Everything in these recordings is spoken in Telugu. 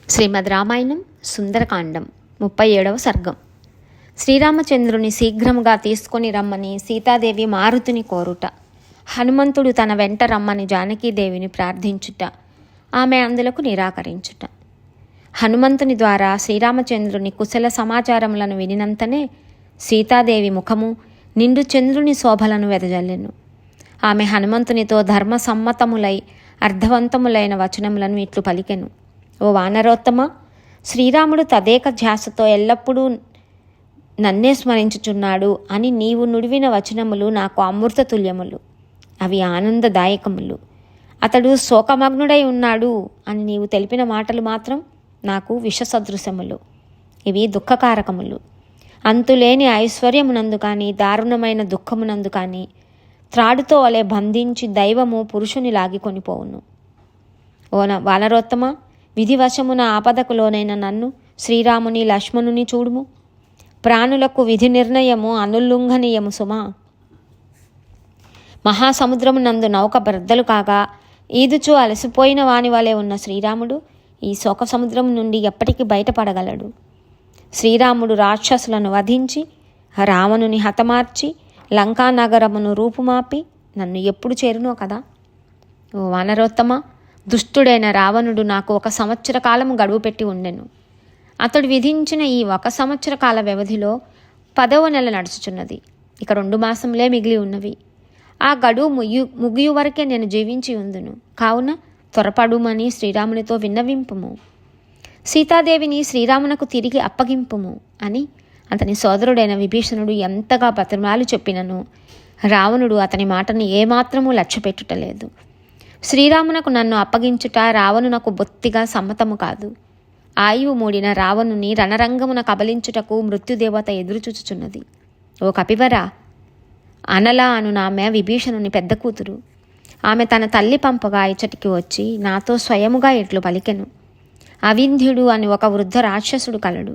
శ్రీమద్ రామాయణం సుందరకాండం 37వ సర్గం. శ్రీరామచంద్రుని శీఘ్రముగా తీసుకొని రమ్మని సీతాదేవి మారుతిని కోరుట, హనుమంతుడు తన వెంట రమ్మని జానకీదేవిని ప్రార్థించుట, ఆమె అందులకు నిరాకరించుట. హనుమంతుని ద్వారా శ్రీరామచంద్రుని కుశల సమాచారములను వినినంతనే సీతాదేవి ముఖము నిండు చంద్రుని శోభలను వెదజల్లెను. ఆమె హనుమంతునితో ధర్మసమ్మతములై అర్థవంతములైన వచనములను ఇట్లు పలికెను. ఓ వానరోత్తమ, శ్రీరాముడు తదేక ధ్యాసతో ఎల్లప్పుడూ నన్నే స్మరించుచున్నాడు అని నీవు నుడివిన వచనములు నాకు అమృతతుల్యములు, అవి ఆనందదాయకములు. అతడు శోకమగ్నుడై ఉన్నాడు అని నీవు తెలిపిన మాటలు మాత్రం నాకు విషసదృశములు, ఇవి దుఃఖకారకములు. అంతులేని ఐశ్వర్యమునందు కానీ దారుణమైన దుఃఖమునందు కానీ త్రాడుతో వలె బంధించి దైవము పురుషుని లాగికొనిపోవును. ఓ వానరోత్తమ, విధివశమున ఆపదకు లోనైన నన్ను, శ్రీరాముని లక్ష్మణుని చూడుము. ప్రాణులకు విధి నిర్ణయము అనుల్లంఘనీయము సుమా. మహాసముద్రమునందు నౌక బ్రద్దలు కాగా ఈదుచూ అలసిపోయిన వాని వలె ఉన్న శ్రీరాముడు ఈ శోక సముద్రం నుండి ఎప్పటికీ బయటపడగలడు? శ్రీరాముడు రాక్షసులను వధించి రావణుని హతమార్చి లంకానగరమును రూపుమాపి నన్ను ఎప్పుడు చేరునో కదా. ఓ వానరోత్తమ, దుష్టుడైన రావణుడు నాకు 1 సంవత్సర కాలము గడువు పెట్టి ఉండెను. అతడు విధించిన ఈ 1 సంవత్సర కాల వ్యవధిలో 10వ నెల నడుచుచున్నది. ఇక 2 మాసములే మిగిలి ఉన్నవి. ఆ గడువు ముగియు వరకే నేను జీవించి ఉందును. కావున త్వరపడుమని శ్రీరామునితో విన్నవింపుము. సీతాదేవిని శ్రీరామునకు తిరిగి అప్పగింపుము అని అతని సోదరుడైన విభీషణుడు ఎంతగా బతిమాలు చెప్పినను రావణుడు అతని మాటను ఏమాత్రమూ లక్ష్యపెట్టుటలేదు. శ్రీరామునకు నన్ను అప్పగించుట రావణునకు బొత్తిగా సమ్మతము కాదు. ఆయువు మూడిన రావణుని రణరంగమున కబలించుటకు మృత్యుదేవత ఎదురుచూచుచున్నది. ఓ కపివరా, అనల అను ఆమె విభీషణుని పెద్ద కూతురు. ఆమె తన తల్లి పంపగా ఇచ్చటికి వచ్చి నాతో స్వయముగా ఇట్లు పలికెను. అవింధ్యుడు అని ఒక వృద్ధ రాక్షసుడు కలడు.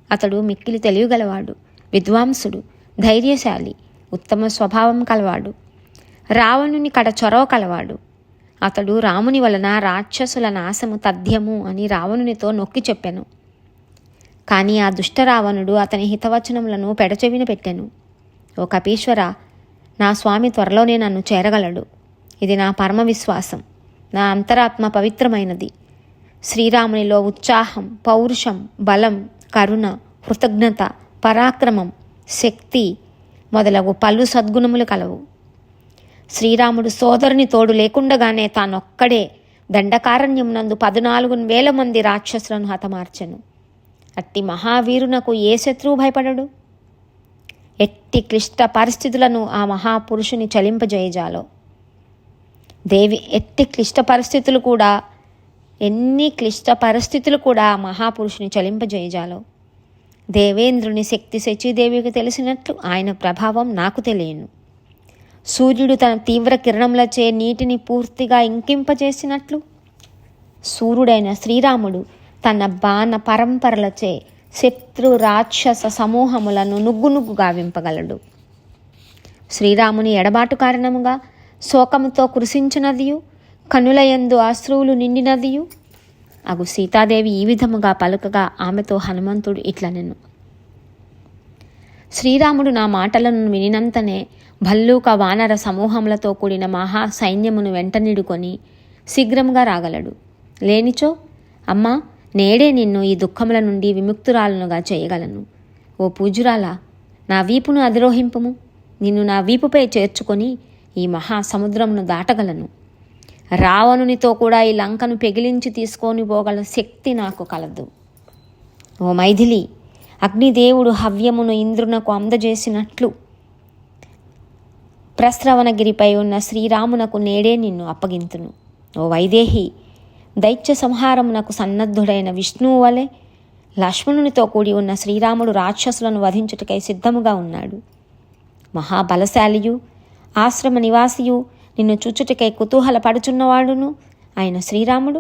అతడు మిక్కిలి తెలియగలవాడు, విద్వాంసుడు, ధైర్యశాలి, ఉత్తమ స్వభావం కలవాడు. రావణుని కడ చొరవ కలవాడు. అతడు రాముని వలన రాక్షసుల నాశము తథ్యము అని రావణునితో నొక్కి చెప్పెను. కానీ ఆ దుష్ట రావణుడు అతని హితవచనములను పెడచెవిన పెట్టెను. ఓ కపీశ్వర, నా స్వామి త్వరలోనే నన్ను చేరగలడు. ఇది నా పరమ విశ్వాసం. నా అంతరాత్మ పవిత్రమైనది. శ్రీరామునిలో ఉత్సాహం, పౌరుషం, బలం, కరుణ, కృతజ్ఞత, పరాక్రమం, శక్తి మొదలగు పలు సద్గుణములు కలవు. శ్రీరాముడు సోదరుని తోడు లేకుండగానే తానొక్కడే దండకారణ్యమునందు 14,000 మంది రాక్షసులను హతమార్చెను. అట్టి మహావీరునకు ఏ శత్రువు భయపడడు? ఎట్టి క్లిష్ట పరిస్థితులను ఆ మహాపురుషుని చలింపజేయజాలో. ఎన్ని క్లిష్ట పరిస్థితులు కూడా ఆ మహాపురుషుని చలింపజేయజాలో. దేవేంద్రుని శక్తి శచీదేవికి తెలిసినట్లు ఆయన ప్రభావం నాకు తెలియను. సూర్యుడు తన తీవ్ర కిరణములచే నీటిని పూర్తిగా ఇంకింపజేసినట్లు సూర్యుడైన శ్రీరాముడు తన బాణ పరంపరలచే శత్రు రాక్షస సమూహములను నుగ్గు గావింపగలడు. శ్రీరాముని ఎడబాటు కారణముగా శోకముతో కృశించినదియు కనులయందు అశ్రువులు నిండినదియు అగు సీతాదేవి ఈ విధముగా పలుకగా ఆమెతో హనుమంతుడు ఇట్లనెను. శ్రీరాముడు నా మాటలను వినినంతనే భల్లూక వానర సమూహములతో కూడిన మహా సైన్యమును వెంటనిడుకొని శీఘ్రముగా రాగలడు. లేనిచో అమ్మా, నేడే నిన్ను ఈ దుఃఖముల నుండి విముక్తురాలునుగా చేయగలను. ఓ పూజురాలా, నా వీపును అధిరోహింపుము. నిన్ను నా వీపుపై చేర్చుకొని ఈ మహాసముద్రమును దాటగలను. రావణునితో కూడా ఈ లంకను పెగిలించి తీసుకొని పోగల శక్తి నాకు కలదు. ఓ మైథిలి, అగ్నిదేవుడు హవ్యమును ఇంద్రునకు అందజేసినట్లు ప్రస్రవణగిరిపై ఉన్న శ్రీరామునకు నేడే నిన్ను అప్పగింతును. ఓ వైదేహి, దైత్య సంహారమునకు సన్నద్ధుడైన విష్ణువు వలె లక్ష్మణునితో కూడి ఉన్న శ్రీరాముడు రాక్షసులను వధించుటకై సిద్ధముగా ఉన్నాడు. మహాబలశాలియు ఆశ్రమ నివాసియు నిన్ను చూచుటకై కుతూహలపడుచున్నవాడును ఆయన శ్రీరాముడు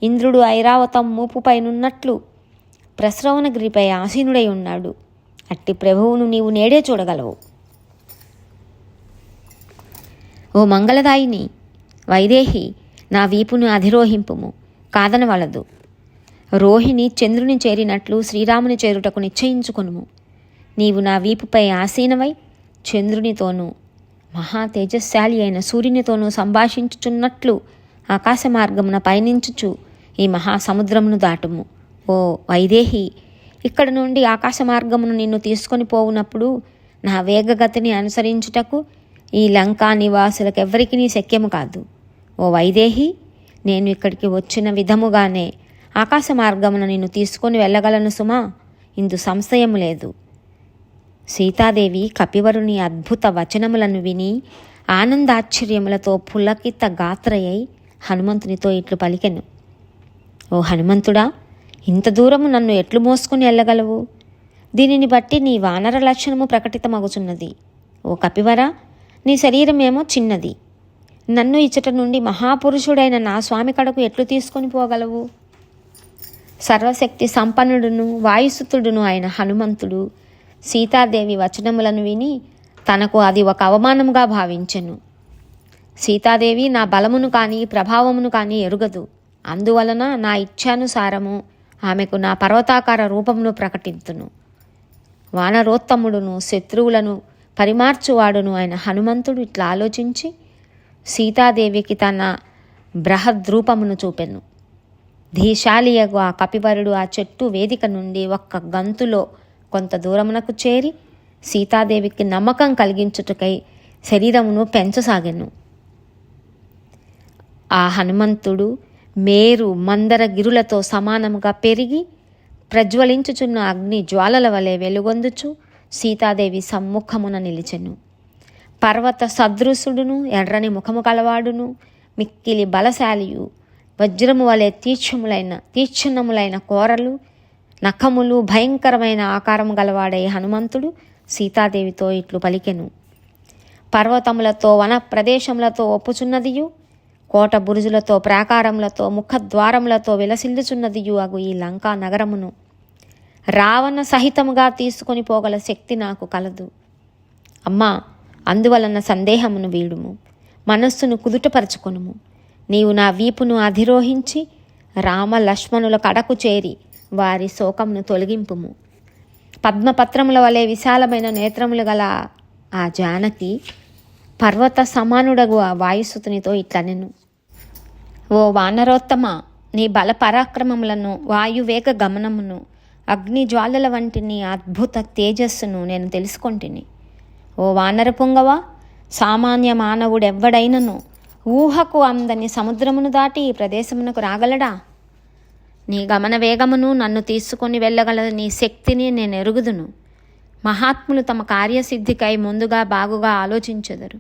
ఇంద్రుడు ఐరావతం మూపుపైనున్నట్లు ప్రస్రవణగిరిపై ఆసీనుడై ఉన్నాడు. అట్టి ప్రభువును నీవు నేడే చూడగలవు. ఓ మంగళదాయిని వైదేహి, నా వీపును అధిరోహింపుము, కాదనవలదు. రోహిణి చంద్రుని చేరినట్లు శ్రీరాముని చేరుటకు నిశ్చయించుకొనుము. నీవు నా వీపుపై ఆసీనవై చంద్రునితోనూ మహా తేజశాలి అయిన సూర్యునితోనూ సంభాషించుచున్నట్లు ఆకాశ మార్గమున పయనించుచు ఈ మహాసముద్రమును దాటుము. ఓ వైదేహి, ఇక్కడ నుండి ఆకాశ మార్గమును నిన్ను తీసుకొని పోవునప్పుడు నా వేగగతిని అనుసరించుటకు ఈ లంకా నివాసులకెవ్వరికీ శక్యము కాదు. ఓ వైదేహి, నేను ఇక్కడికి వచ్చిన విధముగానే ఆకాశ మార్గమున నిన్ను తీసుకొని వెళ్ళగలను సుమా, ఇందు సంశయము లేదు. సీతాదేవి కపివరుని అద్భుత వచనములను విని ఆనందాశ్చర్యములతో పులకిత గాత్రయై హనుమంతునితో ఇట్లు పలికెను. ఓ హనుమంతుడా, ఇంత దూరము నన్ను ఎట్లు మోసుకుని వెళ్ళగలవు? దీనిని బట్టి నీ వానర లక్షణము ప్రకటితమగుచున్నది. ఓ కపివర, నీ శరీరమేమో చిన్నది. నన్ను ఇచ్చట నుండి మహాపురుషుడైన నా స్వామి కడకు ఎట్లు తీసుకొని పోగలవు? సర్వశక్తి సంపన్నుడును వాయుసుతుడును అయిన హనుమంతుడు సీతాదేవి వచనములను విని తనకు అది ఒక అవమానముగా భావించెను. సీతాదేవి నా బలమును కానీ ప్రభావమును కానీ ఎరుగదు. అందువలన నా ఇచ్ఛానుసారము ఆమెకు నా పర్వతాకార రూపమును ప్రకటింతును. వానరోత్తముడును శత్రువులను పరిమార్చువాడును అయిన హనుమంతుడు ఇట్లా ఆలోచించి సీతాదేవికి తన బృహద్రూపమును చూపెను. ధీశాలియగు ఆ కపివరుడు ఆ చెట్టు వేదిక నుండి ఒక్క గంతులో కొంత దూరమునకు చేరి సీతాదేవికి నమ్మకం కలిగించుటకై శరీరమును పెంచసాగెను. ఆ హనుమంతుడు మేరు మందర గిరులతో సమానముగా పెరిగి ప్రజ్వలించుచున్న అగ్ని జ్వాలల వలె వెలుగొందుచు సీతాదేవి సమ్ముఖమున నిలిచెను. పర్వత సదృశుడును ఎర్రని ముఖము కలవాడును మిక్కిలి బలశాలియు వజ్రము వలె తీక్షణములైన కోరలు నఖములు భయంకరమైన ఆకారము గలవాడై హనుమంతుడు సీతాదేవితో ఇట్లు పలికెను. పర్వతములతో వన ప్రదేశములతో ఒప్పుచున్నదియు కోట బురుజులతో ప్రాకారములతో ముఖద్వారములతో విలసిల్లుచున్నదియు అగు ఈ లంకా నగరమును రావణ సహితముగా తీసుకొని పోగల శక్తి నాకు కలదు. అమ్మా, అందువలన సందేహమును వీడుము, మనస్సును కుదుటపరచుకొనుము. నీవు నా వీపును అధిరోహించి రామ లక్ష్మణుల కడకు చేరి వారి శోకమును తొలగింపుము. పద్మపత్రముల వలె విశాలమైన నేత్రములు గల ఆ జానకి పర్వత సమానుడగు ఆ వాయుసుతునితో ఇట్లనెను. ఓ వానరోత్తమ, నీ బల పరాక్రమములను వాయువేగ గమనమును అగ్ని జ్వాలల వంటి నీ అద్భుత తేజస్సును నేను తెలుసుకొంటిని. ఓ వానర పుంగవ, సామాన్య మానవుడెవ్వడైనను ఊహకు అందని సముద్రమును దాటి ఈ ప్రదేశమునకు రాగలడా? నీ గమన వేగమును నన్ను తీసుకొని వెళ్ళగల నీ శక్తిని నేను ఎరుగుదును. మహాత్ములు తమ కార్యసిద్ధికై ముందుగా బాగుగా ఆలోచించెదరు.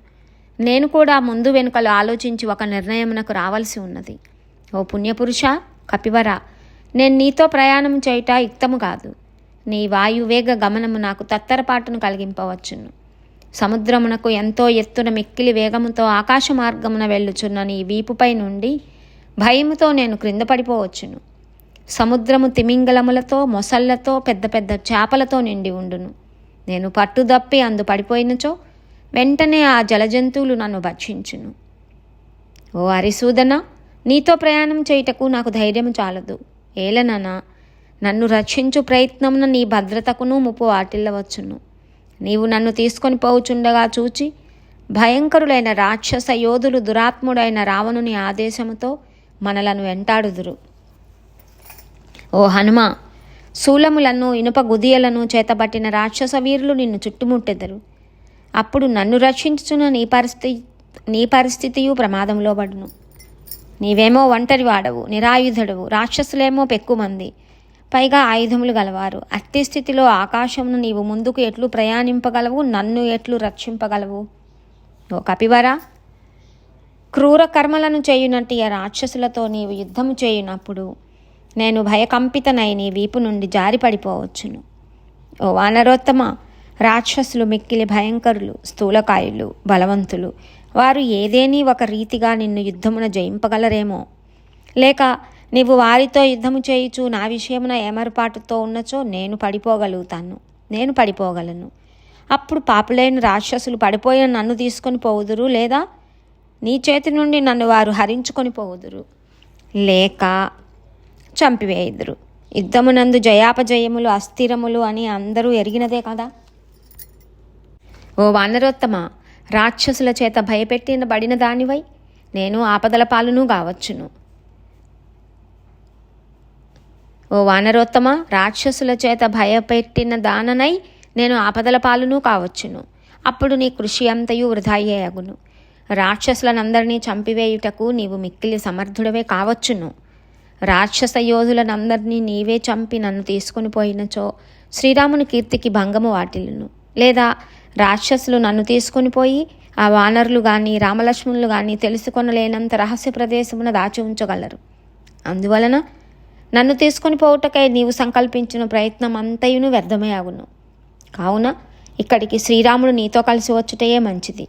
నేను కూడా ముందు వెనుకలు ఆలోచించి ఒక నిర్ణయమునకు రావాల్సి ఉన్నది. ఓ పుణ్యపురుష కపివర, నేను నీతో ప్రయాణం చేయుట యుక్తము కాదు. నీ వాయువేగ గమనము నాకు తత్తరపాటును కలిగింపవచ్చును. సముద్రమునకు ఎంతో ఎత్తున మిక్కిలి వేగముతో ఆకాశ మార్గమున వెళ్ళుచున్న నీ వీపుపై నుండి భయముతో నేను క్రింద పడిపోవచ్చును. సముద్రము తిమింగలములతో మొసళ్లతో పెద్ద పెద్ద చేపలతో నిండి ఉండును. నేను పట్టుదప్పి అందు పడిపోయినచో వెంటనే ఆ జలజంతువులు నన్ను భక్షించును. ఓ అరిసూదన, నీతో ప్రయాణం చేయుటకు నాకు ధైర్యము చాలదు. ఏలననా, నన్ను రక్షించు ప్రయత్నమున నీ భద్రతకును ముప్పు వాటిల్లవచ్చును. నీవు నన్ను తీసుకొని పోవుచుండగా చూచి భయంకరులైన రాక్షస యోధులు దురాత్ముడైన రావణుని ఆదేశముతో మనలను వెంటాడుదురు. ఓ హనుమ, శూలములను ఇనుప గుదియలను చేతబట్టిన రాక్షస వీరులు నిన్ను చుట్టుముట్టెదరు. అప్పుడు నన్ను రక్షించుచున్న నీ పరిస్థితియు ప్రమాదంలో పడును. నీవేమో ఒంటరి వాడవు, నిరాయుధుడవు, రాక్షసులేమో పెక్కుమంది, పైగా ఆయుధములు గలవారు. అట్టి స్థితిలో ఆకాశమును నీవు ముందుకు ఎట్లు ప్రయాణింపగలవు? నన్ను ఎట్లు రక్షింపగలవు? ఓ కపివరా, క్రూర కర్మలను చేయునట్టి ఆ రాక్షసులతో నీవు యుద్ధము చేయునప్పుడు నేను భయకంపితనై నీ వీపు నుండి జారిపడిపోవచ్చును. ఓ వానరోత్తమ, రాక్షసులు మిక్కిలి భయంకరులు, స్థూలకాయులు, బలవంతులు. వారు ఏదేని ఒక రీతిగా నిన్ను యుద్ధమున జయింపగలరేమో. లేక నీవు వారితో యుద్ధము చేయుచు నా విషయమున ఏమరపాటుతో ఉన్నచో నేను పడిపోగలను. అప్పుడు పాపులైన రాక్షసులు పడిపోయిన నన్ను తీసుకొని పోవుదురు, లేదా నీ చేతి నుండి నన్ను వారు హరించుకొని పోవుదురు. లేక చంపివేయుదురు. యుద్ధమునందు జయాపజయములు అస్థిరములు అని అందరూ ఎరిగినదే కదా. ఓ వానరోత్తమ, రాక్షసుల చేత భయపెట్టినబడిన దానివై నేను ఆపదల పాలును కావచ్చును. ఓ వానరోత్తమ, రాక్షసుల చేత భయపెట్టిన దాననై నేను ఆపదల పాలును కావచ్చును. అప్పుడు నీ కృషి అంతయు వృధాయే అగును. రాక్షసులనందరినీ చంపివేయుటకు నీవు మిక్కిలి సమర్థుడవే కావచ్చును. రాక్షస యోధులనందరినీ నీవే చంపి నన్ను తీసుకుని పోయినచో శ్రీరాముని కీర్తికి భంగము వాటిల్లును. లేదా రాక్షసులు నన్ను తీసుకుని పోయి ఆ వానరులు కానీ రామలక్ష్మణులు కానీ తెలుసుకొనలేనంత రహస్య ప్రదేశమున దాచి ఉంచగలరు. అందువలన నన్ను తీసుకుని పోవుటకై నీవు సంకల్పించిన ప్రయత్నం అంతయును వ్యర్థమే అగును. కావున ఇక్కడికి శ్రీరాముడు నీతో కలిసి వచ్చుటయే మంచిది.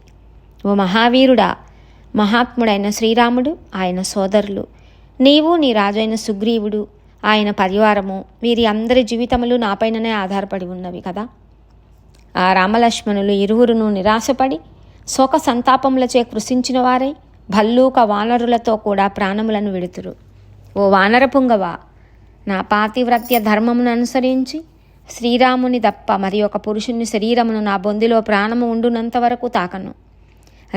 ఓ మహావీరుడా, మహాత్ముడైన శ్రీరాముడు, ఆయన సోదరులు, నీవు నీ రాజైన సుగ్రీవుడు, ఆయన పరివారము, వీరి అందరి జీవితములు నాపైననే ఆధారపడి ఉన్నవి కదా. ఆ రామలక్ష్మణులు ఇరువురును నిరాశపడి శోక సంతాపములచే కృషించిన వారై భల్లూక వానరులతో కూడా ప్రాణములను విడుతురు. ఓ వానర పుంగవా, నా పాతివ్రత్య ధర్మమును అనుసరించి శ్రీరాముని తప్ప మరి ఒక పురుషుని శరీరమును నా బొందిలో ప్రాణము ఉండునంత వరకు తాకను.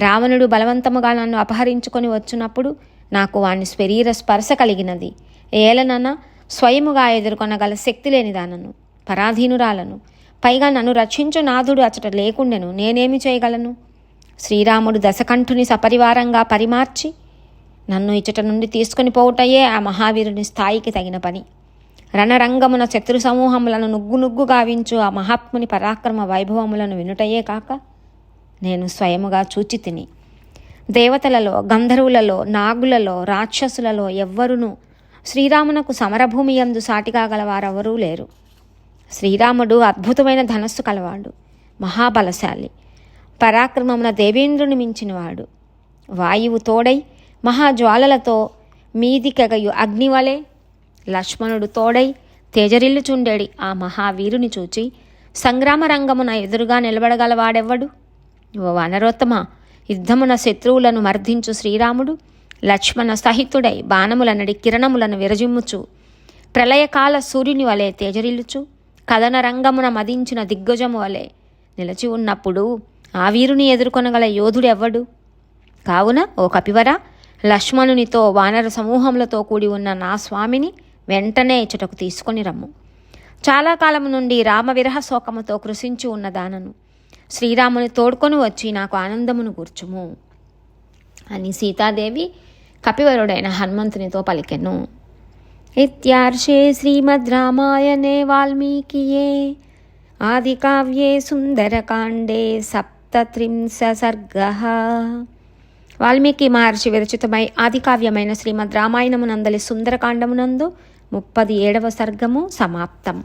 రావణుడు బలవంతముగా నన్ను అపహరించుకొని వచ్చినప్పుడు నాకు వాని శరీర స్పర్శ కలిగినది. ఏలనన స్వయముగా ఎదుర్కొనగల శక్తి లేనిదానను, పరాధీనురాలను. పైగా నన్ను రక్షించు నాథుడు అచట లేకుండెను, నేనేమి చేయగలను? శ్రీరాముడు దశకంఠుని సపరివారంగా పరిమార్చి నన్ను ఇచ్చట నుండి తీసుకొని పోవుటయే ఆ మహావీరుని స్థాయికి తగిన పని. రణరంగమున శత్రు సమూహములను నుగ్గు గావించు ఆ మహాత్ముని పరాక్రమ వైభవములను వినుటయే కాక నేను స్వయముగా చూచి తిని. దేవతలలో, గంధర్వులలో, నాగులలో, రాక్షసులలో ఎవ్వరునూ శ్రీరామునకు సమరభూమి యందు సాటికాగల వారెవరూ లేరు. శ్రీరాముడు అద్భుతమైన ధనస్సు కలవాడు, మహాబలశాలి, పరాక్రమమున దేవేంద్రుని మించినవాడు. వాయువు తోడై మహాజ్వాలలతో మీదికెగయు అగ్నివలే లక్ష్మణుడు తోడై తేజరిల్లుచుండేడి ఆ మహావీరుని చూచి సంగ్రామ రంగమున ఎదురుగా నిలబడగలవాడెవ్వడు? ఓ వానరోత్తమ, యుద్ధమున శత్రువులను మర్దించు శ్రీరాముడు లక్ష్మణ సహితుడై బాణములనడి కిరణములను విరజిమ్ముచు ప్రళయకాల సూర్యుని వలె తేజరిల్లుచు కథన రంగమున మదించిన దిగ్గజము వలె నిలచి ఉన్నప్పుడు ఆ వీరుని ఎదుర్కొనగల యోధుడెవ్వడు? కావున ఓ కపివర, లక్ష్మణునితో వానర సమూహములతో కూడి ఉన్న నా స్వామిని వెంటనే ఇచ్చటకు తీసుకొని రమ్ము. చాలా కాలము నుండి రామవిరహ శోకముతో కృషించి ఉన్న దానను శ్రీరాముని తోడ్కొని వచ్చి నాకు ఆనందమును కూర్చుము అని సీతాదేవి కపివరుడైన హనుమంతునితో పలికెను. ఇత్యార్షే శ్రీమద్ రామాయణే వాల్మీకియే ఆదికావ్యే సుందరకాండే 37 సర్గః. వాల్మీకి మహర్షి విరచితమై ఆదికావ్యమైన శ్రీమద్ రామాయణమునందలి సుందరకాండమునందు 37వ సర్గము సమాప్తం.